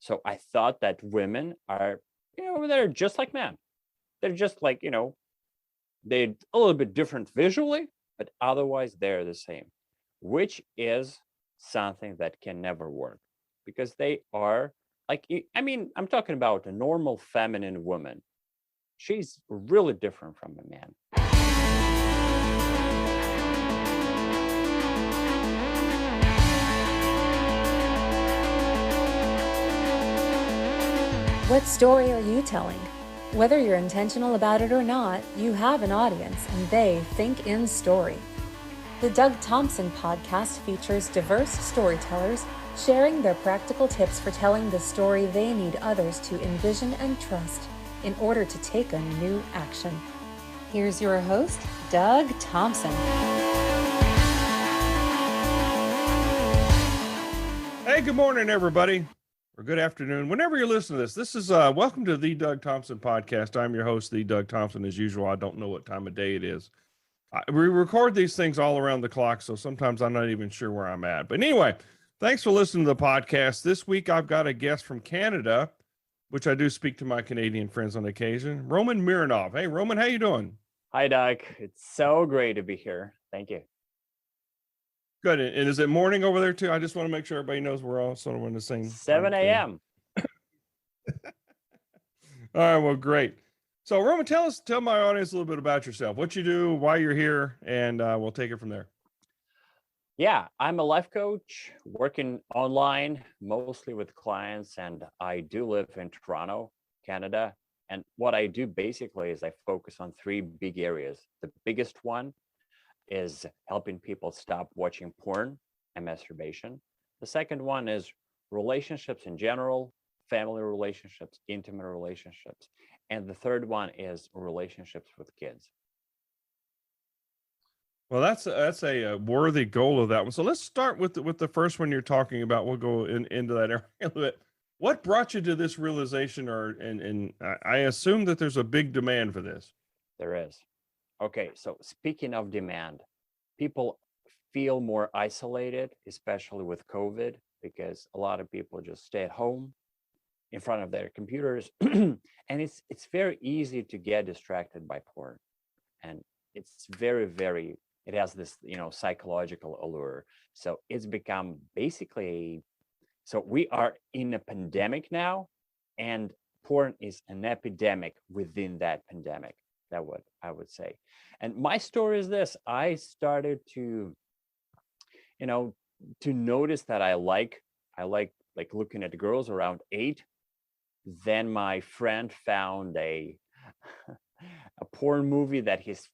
So I thought that women are, they're just like men. They're just like, they're a little bit different visually, but otherwise they're the same, which is something that can never work because they are like, I'm talking about a normal feminine woman. She's really different from a man. What story are you telling? Whether you're intentional about it or not, you have an audience and they think in story. The Doug Thompson podcast features diverse storytellers sharing their practical tips for telling the story they need others to envision and trust in order to take a new action. Here's your host, Doug Thompson. Hey, good morning, everybody. Or good afternoon. Whenever you're listening to this, this is welcome to the Doug Thompson podcast. I'm your host, the Doug Thompson. As usual, I don't know what time of day it is. We record these things all around the clock, so sometimes I'm not even sure where I'm at. But anyway, thanks for listening to the podcast. This week, I've got a guest from Canada, which I do speak to my Canadian friends on occasion, Roman Mironov. Hey, Roman, how you doing? Hi, Doug. It's so great to be here. Thank you. Good. And is it morning over there too? I just want to make sure everybody knows we're all sort of in the same 7 a.m. All right. Well, great. So, Roman, tell my audience a little bit about yourself, what you do, why you're here, and we'll take it from there. Yeah, I'm a life coach working online, mostly with clients, and I do live in Toronto, Canada. And what I do basically is I focus on three big areas. The biggest one is helping people stop watching porn and masturbation. The second one is relationships in general, family relationships, intimate relationships. And the third one is relationships with kids. Well, that's a worthy goal of that one. So let's start with the first one you're talking about. We'll go into that area a little bit. What brought you to this realization, and I assume that there's a big demand for this? There is. Okay, so speaking of demand, people feel more isolated, especially with COVID, because a lot of people just stay at home in front of their computers, and it's very easy to get distracted by porn, and it's very it has this psychological allure. So it's become basically so we are in a pandemic now, and porn is an epidemic within that pandemic. That what I would say. And my story is this: I started to, to notice that I like looking at girls around 8. Then my friend found a porn movie that his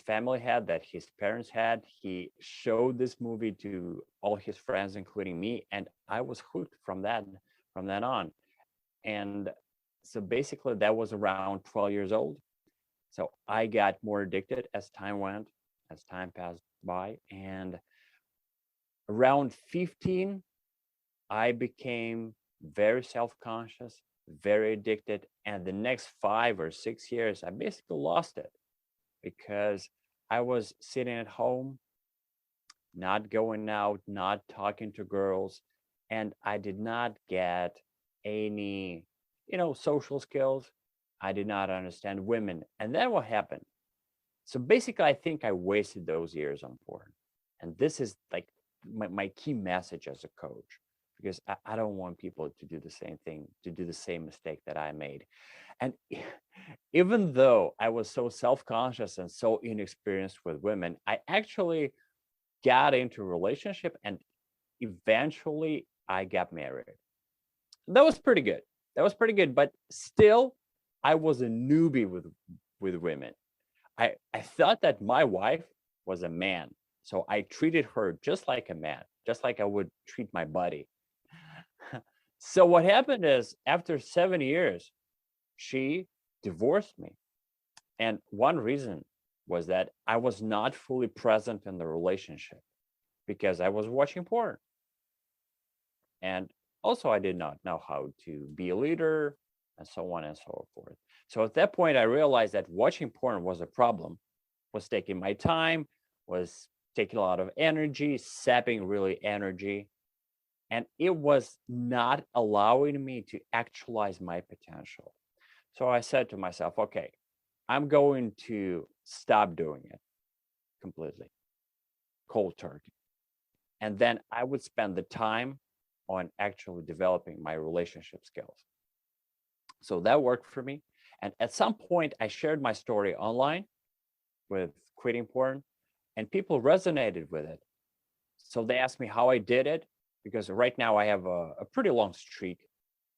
family had, that his parents had. He showed this movie to all his friends, including me, and I was hooked from that on. And so basically, that was around 12 years old. So I got more addicted as time passed by. And around 15, I became very self-conscious, very addicted. And the next 5 or 6 years, I basically lost it because I was sitting at home, not going out, not talking to girls. And I did not get any, social skills. I did not understand women. And then what happened? So basically, I think I wasted those years on porn. And this is like my key message as a coach, because I don't want people to do the same thing, to do the same mistake that I made. And even though I was so self-conscious and so inexperienced with women, I actually got into a relationship, and eventually I got married. That was pretty good. But still, I was a newbie with women. I thought that my wife was a man. So I treated her just like a man, just like I would treat my buddy. So what happened is, after 7 years, she divorced me. And one reason was that I was not fully present in the relationship because I was watching porn. And also, I did not know how to be a leader, and so on and so forth. So at that point, I realized that watching porn was a problem, was taking my time, was taking a lot of energy, sapping really energy. and it was not allowing me to actualize my potential. So I said to myself, okay, I'm going to stop doing it completely, cold turkey. And then I would spend the time on actually developing my relationship skills. So that worked for me. And at some point, I shared my story online with quitting porn, and people resonated with it. So they asked me how I did it, because right now I have a pretty long streak.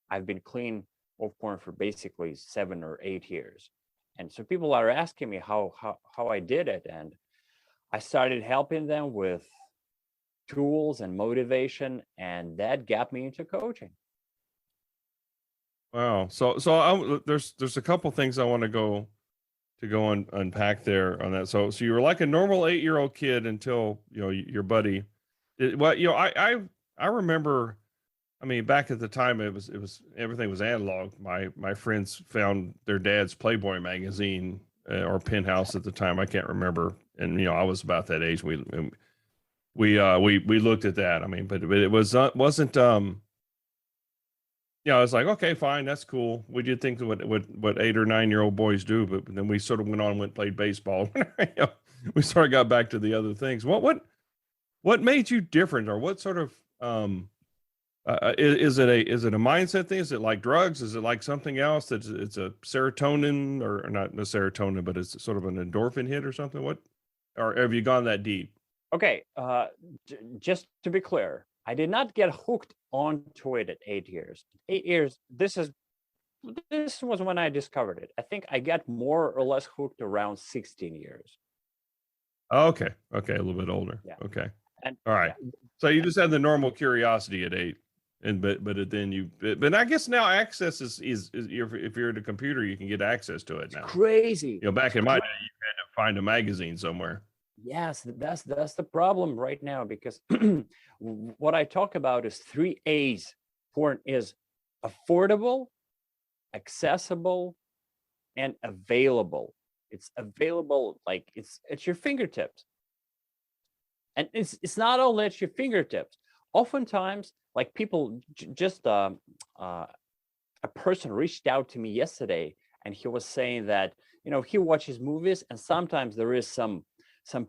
I've been clean of porn for basically 7 or 8 years. And so people are asking me how I did it. And I started helping them with tools and motivation, and that got me into coaching. Wow. There's a couple things I want to go and unpack there on that. So you were like a normal 8-year-old kid until, your buddy. I remember, I mean, back at the time it was everything was analog. My friends found their dad's Playboy magazine or Penthouse at the time. I can't remember. And, I was about that age. We looked at that. I mean, but it wasn't, I was like, okay, fine, that's cool. We did think what 8 or 9-year-old boys do, but then we sort of went on and went and played baseball. We sort of got back to the other things. What made you different, or what sort of is it a mindset thing? Is it like drugs? Is it like something else? It's a serotonin, or not a serotonin, but it's sort of an endorphin hit or something? Or have you gone that deep? Okay, just to be clear, I did not get hooked onto it at 8 years. 8 years, this was when I discovered it. I think I got more or less hooked around 16 years. Okay, a little bit older. Yeah. Okay, and all right. Yeah. So you just had the normal curiosity at 8, but I guess now access is if you're at a computer, you can get access to it now. Crazy. Back in my day, you had to find a magazine somewhere. Yes, that's the problem right now, because what I talk about is 3 A's. Porn is affordable, accessible, and available. It's available, like it's at your fingertips. And it's not only at your fingertips. Oftentimes, like people just a person reached out to me yesterday, and he was saying that, he watches movies, and sometimes there is some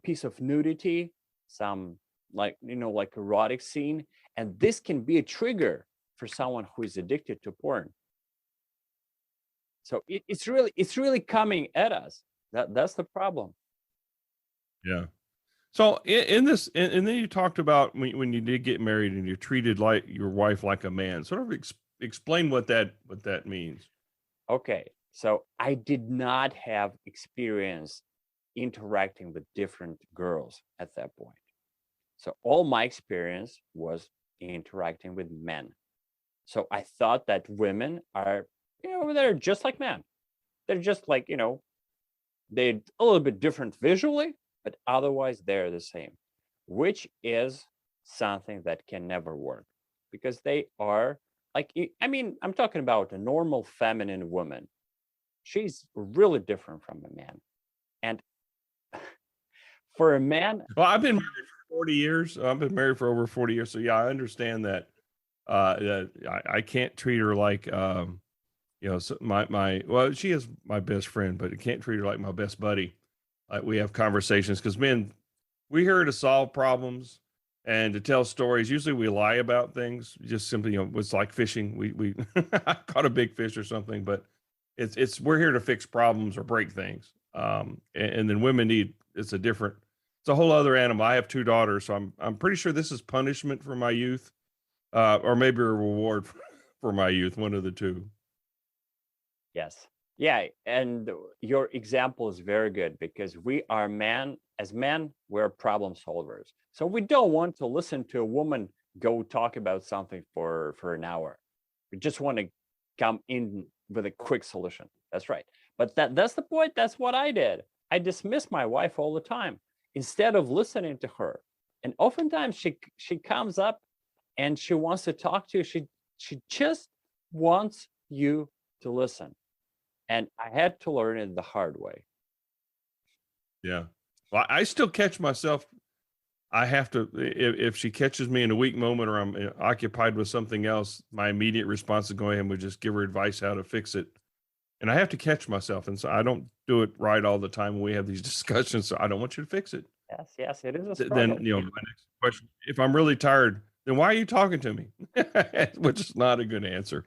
piece of nudity, some like erotic scene, and this can be a trigger for someone who is addicted to porn. So it's really coming at us. That's the problem. Yeah. So in this, and then you talked about when you did get married and you treated like your wife like a man. Sort of explain what that means. Okay, so I did not have experience interacting with different girls at that point. So all my experience was interacting with men. So I thought that women are, they're just like men. They're just like, they're a little bit different visually, but otherwise they're the same, which is something that can never work, because they are like, I'm talking about a normal feminine woman. She's really different from a man. And for a man, well, I've been married for 40 years. I've been married for over 40 years. So yeah, I understand that. I can't treat her like, well, she is my best friend, but I can't treat her like my best buddy. We have conversations, because men, we're here to solve problems and to tell stories. Usually we lie about things, just simply, it's like fishing. We caught a big fish or something, but we're here to fix problems or break things. And then women it's a whole other animal. I have 2 daughters, so I'm pretty sure this is punishment for my youth, or maybe a reward for my youth, one of the two. Yes. Yeah. And your example is very good, because we are as men, we're problem solvers. So we don't want to listen to a woman go talk about something for an hour. We just want to come in with a quick solution. That's right. But that's the point. That's what I did. I dismiss my wife all the time instead of listening to her. And oftentimes she comes up and she wants to talk to you. She just wants you to listen. And I had to learn it the hard way. Yeah. Well, I still catch myself I have to, if she catches me in a weak moment or I'm occupied with something else, my immediate response is go ahead and would just give her advice how to fix it. And I have to catch myself. And so I don't do it right all the time when we have these discussions. So I don't want you to fix it. Yes, it is a Then, struggle. my next question, if I'm really tired, then why are you talking to me? Which is not a good answer.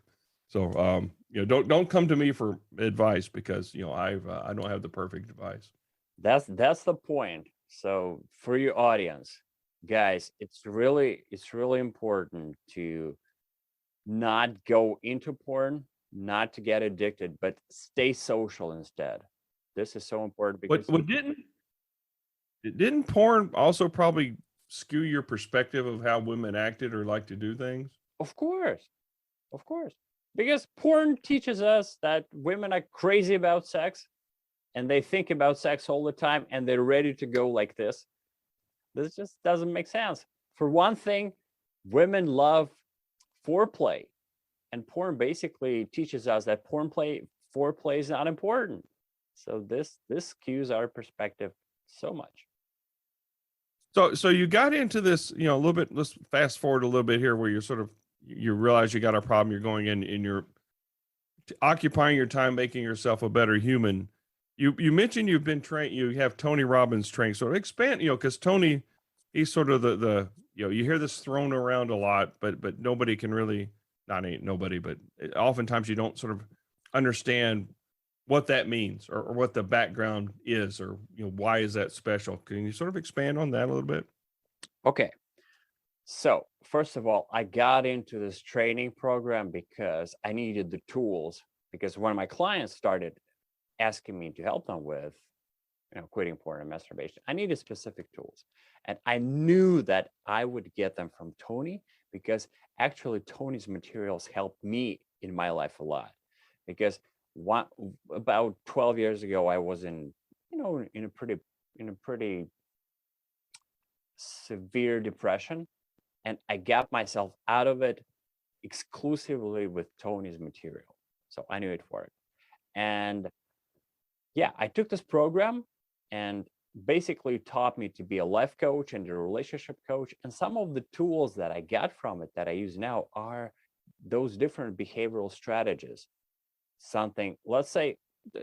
So, don't come to me for advice because, I don't have the perfect advice. That's the point. So for your audience, guys, it's really important to not go into porn, not to get addicted, but stay social instead. This is so important because What didn't porn also probably skew your perspective of how women acted or like to do things? of course, because porn teaches us that women are crazy about sex and they think about sex all the time and they're ready to go like this. This just doesn't make sense. For one thing, women love foreplay, and porn basically teaches us that foreplay is not important. So this skews our perspective so much. So you got into this, a little bit. Let's fast forward a little bit here, where you realize you got a problem. You're going in, and you're occupying your time, making yourself a better human. You mentioned you've been trained. You have Tony Robbins training. So expand, because Tony, he's sort of the you hear this thrown around a lot, but nobody can really, not ain't nobody, but oftentimes you don't sort of understand what that means or what the background is, or why is that special. Can you sort of expand on that a little bit? Okay. So first of all, I got into this training program because I needed the tools, because when my clients started asking me to help them with quitting porn and masturbation, I needed specific tools, and I knew that I would get them from Tony, because actually Tony's materials helped me in my life a lot. Because about 12 years ago, I was in a pretty severe depression, and I got myself out of it exclusively with Tony's material. So I knew it worked. And yeah, I took this program and basically taught me to be a life coach and a relationship coach. And some of the tools that I got from it that I use now are those different behavioral strategies. Something, let's say,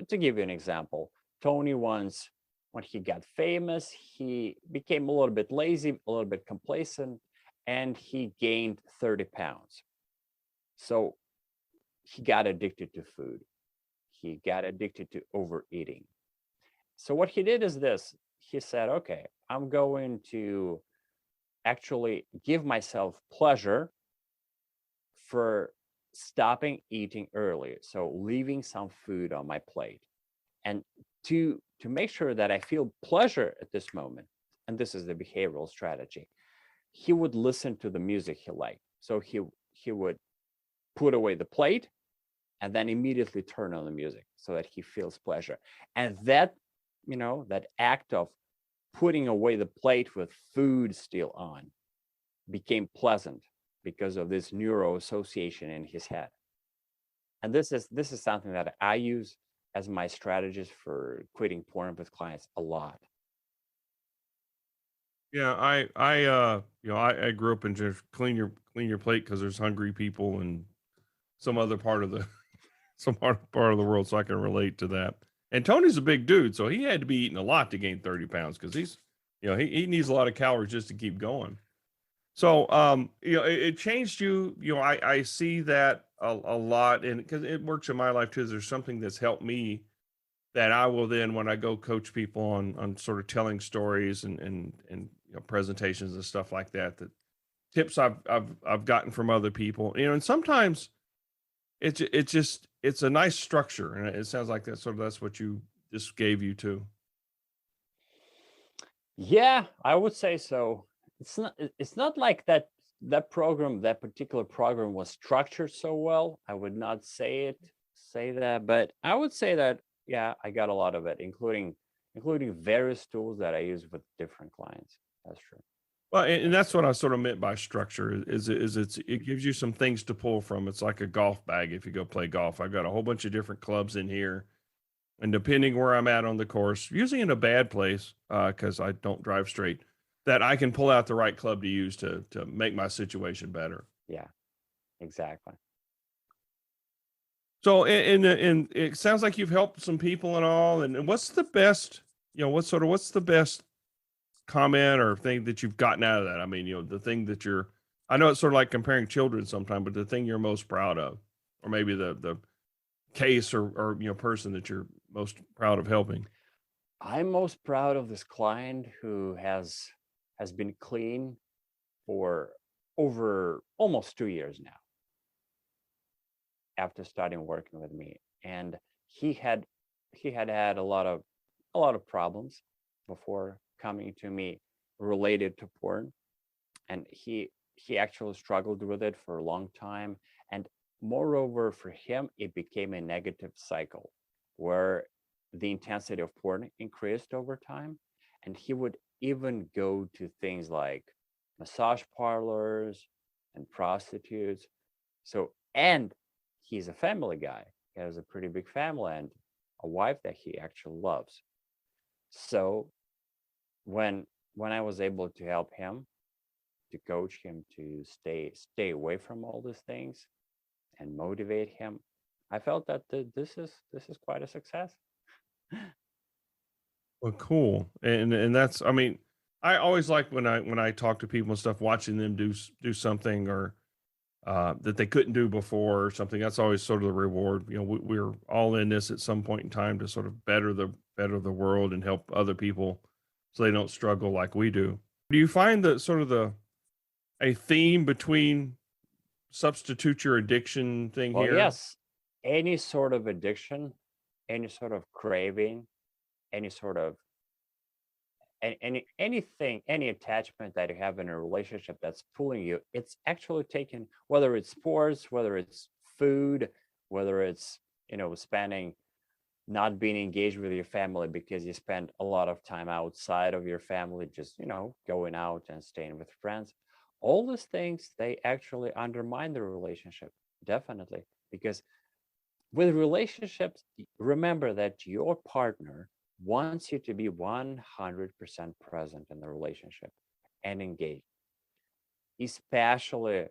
to give you an example, Tony once, when he got famous, he became a little bit lazy, a little bit complacent, and he gained 30 pounds. So he got addicted to food. He got addicted to overeating. So what he did is this. He said, okay, I'm going to actually give myself pleasure for stopping eating early. So leaving some food on my plate. And to make sure that I feel pleasure at this moment, and this is the behavioral strategy, he would listen to the music he liked. So he would put away the plate and then immediately turn on the music so that he feels pleasure. And that, that act of putting away the plate with food still on became pleasant because of this neuro association in his head. And this is something that I use as my strategies for quitting porn with clients a lot. Yeah, I grew up in just clean your plate because there's hungry people in some other part of the part of the world, so I can relate to that. And Tony's a big dude, so he had to be eating a lot to gain 30 pounds because he's, he needs a lot of calories just to keep going. So, it changed you. I see that a lot, and because it works in my life too. There's something that's helped me that I will then, when I go coach people on sort of telling stories and presentations and stuff like that, that tips I've gotten from other people, and sometimes it's a nice structure, and it sounds like that's what you just gave you too. Yeah, I would say so. It's not like that particular program was structured so well. I would not say that, but I would say that, yeah, I got a lot of it, including various tools that I use with different clients. That's true. Well, and that's what I sort of meant by structure it gives you some things to pull from. It's like a golf bag. If you go play golf, I've got a whole bunch of different clubs in here, and depending where I'm at on the course, usually in a bad place, because I don't drive straight, that I can pull out the right club to use to make my situation better. Yeah, exactly. So, and it sounds like you've helped some people and all. And what's the best, what's the best comment or thing that you've gotten out of that? I mean, the thing that I know it's sort of like comparing children sometimes, but the thing you're most proud of, or maybe the case or person that you're most proud of helping. I'm most proud of this client who has been clean for over almost 2 years now after starting working with me. And he had had a lot of problems before coming to me related to porn. And he actually struggled with it for a long time. And moreover, for him, it became a negative cycle where the intensity of porn increased over time. And he would even go to things like massage parlors and prostitutes. So, and he's a family guy. He has a pretty big family and a wife that he actually loves. So when I was able to help him, to coach him to stay away from all these things and motivate him, I felt that this is quite a success. Well, cool. And that's, I mean, I always like when I talk to people and stuff, watching them do something or that they couldn't do before or something. That's always sort of the reward. We're all in this at some point in time to sort of better the world and help other people so they don't struggle like we do. Do you find that sort of a theme between substitute your addiction thing Well, here? yes, any sort of addiction, any sort of craving, any sort of anything, any attachment that you have in a relationship that's pulling you, it's actually taken, whether it's sports, whether it's food, whether it's spending, not being engaged with your family because you spend a lot of time outside of your family, just going out and staying with friends. All these things, they actually undermine the relationship, definitely, because with relationships, remember that your partner wants you to be 100% present in the relationship and engaged, especially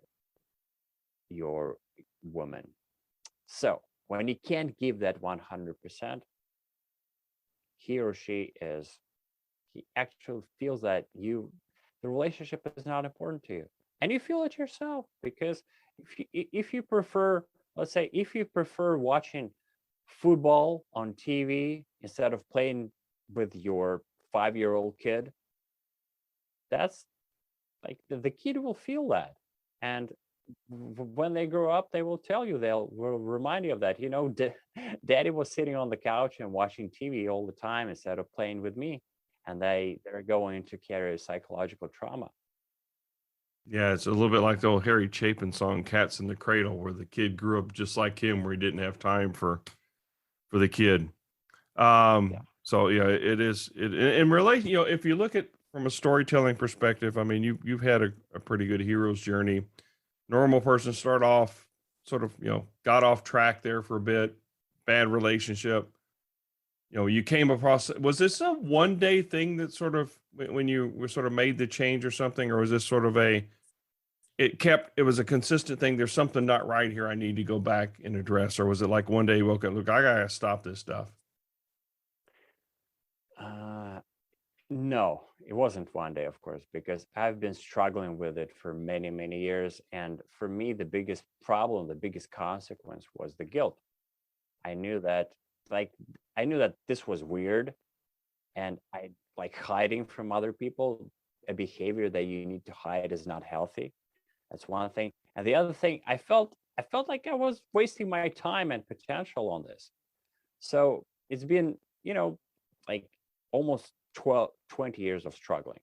your woman. So when you can't give that 100%, he or she he actually feels that the relationship is not important to you. And you feel it yourself, because if you prefer, let's say, if you prefer watching football on TV instead of playing with your 5-year-old kid, that's like the kid will feel that. And when they grow up, they will tell you, will remind you of that. Daddy was sitting on the couch and watching TV all the time instead of playing with me. And they're going to carry a psychological trauma. Yeah, it's a little bit like the old Harry Chapin song "Cats in the Cradle," where the kid grew up just like him, where he didn't have time for the kid. Yeah. So yeah, it is. In relation, if you look at from a storytelling perspective, I mean, you've had a pretty good hero's journey. Normal person start off sort of, got off track there for a bit, bad relationship. You came across, was this a one day thing that sort of, when you were sort of made the change or something, or was this sort of it was a consistent thing? There's something not right here. I need to go back and address. Or was it like one day you woke up, look, I gotta stop this stuff? No, it wasn't one day, of course, because I've been struggling with it for many, many years. And for me, the biggest problem, the biggest consequence was the guilt. I knew that this was weird, and I like hiding from other people. A behavior that you need to hide is not healthy. That's one thing. And the other thing, I felt like I was wasting my time and potential on this. So it's been, like almost 20 years of struggling.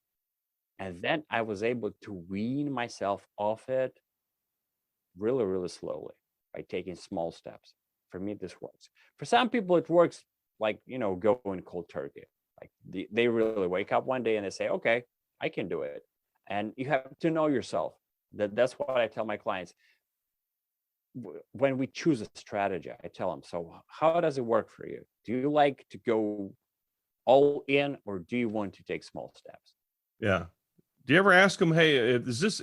And then I was able to wean myself off it really, really slowly by taking small steps. For me, this works. For some people, it works like, going cold turkey. Like they really wake up one day and they say, okay, I can do it. And you have to know yourself. That's what I tell my clients. When we choose a strategy, I tell them, so how does it work for you? Do you like to go all in, or do you want to take small steps? Yeah. Do you ever ask them, hey, is this,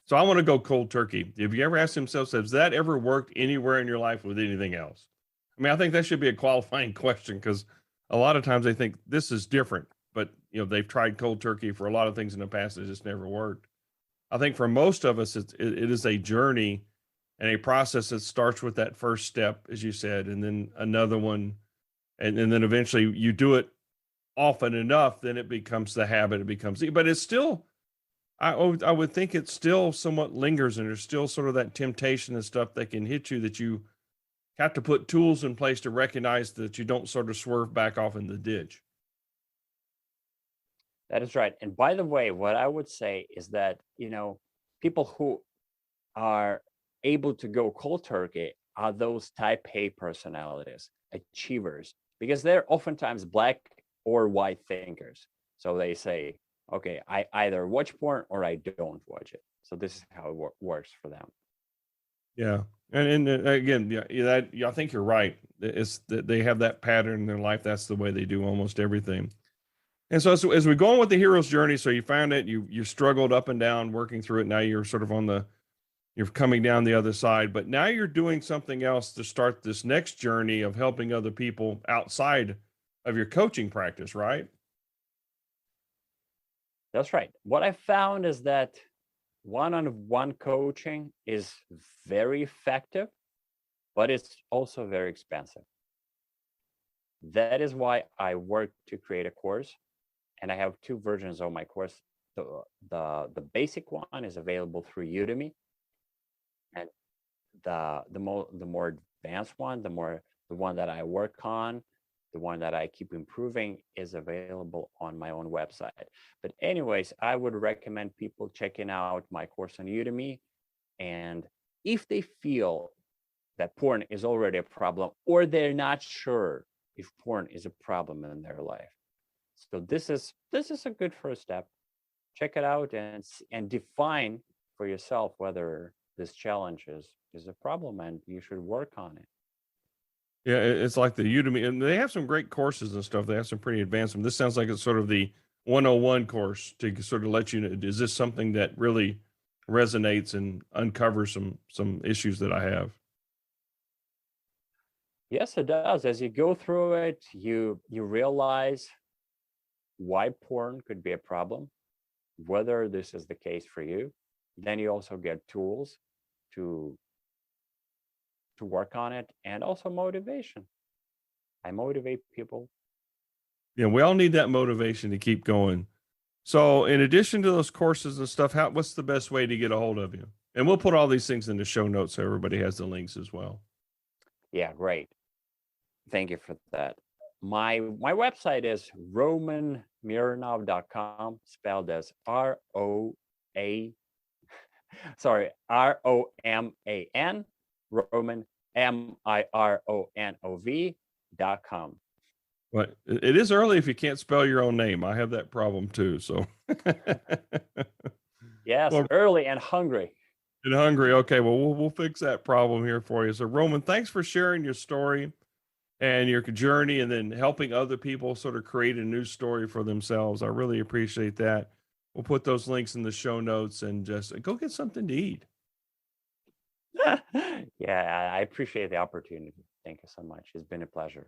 so I want to go cold turkey. Have you ever asked themselves, has that ever worked anywhere in your life with anything else? I mean, I think that should be a qualifying question because a lot of times they think this is different, but they've tried cold turkey for a lot of things in the past. It just never worked. I think for most of us, it is a journey and a process that starts with that first step, as you said, and then another one. And then eventually you do it often enough, then it becomes the habit. It becomes, but it's still, I would think it still somewhat lingers, and there's still sort of that temptation and stuff that can hit you that you have to put tools in place to recognize that you don't sort of swerve back off in the ditch. That is right. And by the way, what I would say is that, people who are able to go cold turkey are those type A personalities, achievers, because they're oftentimes black or white thinkers. So they say, okay, I either watch porn or I don't watch it. So this is how it works for them. Yeah. And again, I think you're right. It's that they have that pattern in their life. That's the way they do almost everything. And so as we go on with the hero's journey, so you found it, you struggled up and down, working through it. Now you're sort of you're coming down the other side, but now you're doing something else to start this next journey of helping other people outside of your coaching practice, right? That's right. What I found is that one-on-one coaching is very effective, but it's also very expensive. That is why I work to create a course. And I have two versions of my course. The basic one is available through Udemy, and the more advanced one, the one that I work on, the one that I keep improving, is available on my own website. But anyways, I would recommend people checking out my course on Udemy. And if they feel that porn is already a problem, or they're not sure if porn is a problem in their life, so this is a good first step. Check it out and define for yourself whether this challenge is a problem and you should work on it. Yeah, it's like the Udemy, and they have some great courses and stuff. They have some pretty advanced ones. This sounds like it's sort of the 101 course to sort of let you know, is this something that really resonates and uncovers some issues that I have? Yes, it does. As you go through it, you realize why porn could be a problem, whether this is the case for you. Then you also get tools to work on it, and also motivation. I motivate people. Yeah, we all need that motivation to keep going. So in addition to those courses and stuff, what's the best way to get a hold of you? And we'll put all these things in the show notes so everybody has the links as well. Yeah, great. Thank you for that. My website is romanmironov.com, spelled as R-O-M-A-N, Roman, MIRONOV.com. But it is early if you can't spell your own name. I have that problem too. So yes, well, early and hungry. And hungry. Okay, well, we'll fix that problem here for you. So Roman, thanks for sharing your story and your journey, and then helping other people sort of create a new story for themselves. I really appreciate that. We'll put those links in the show notes, and just go get something to eat. Yeah, I appreciate the opportunity. Thank you so much. It's been a pleasure.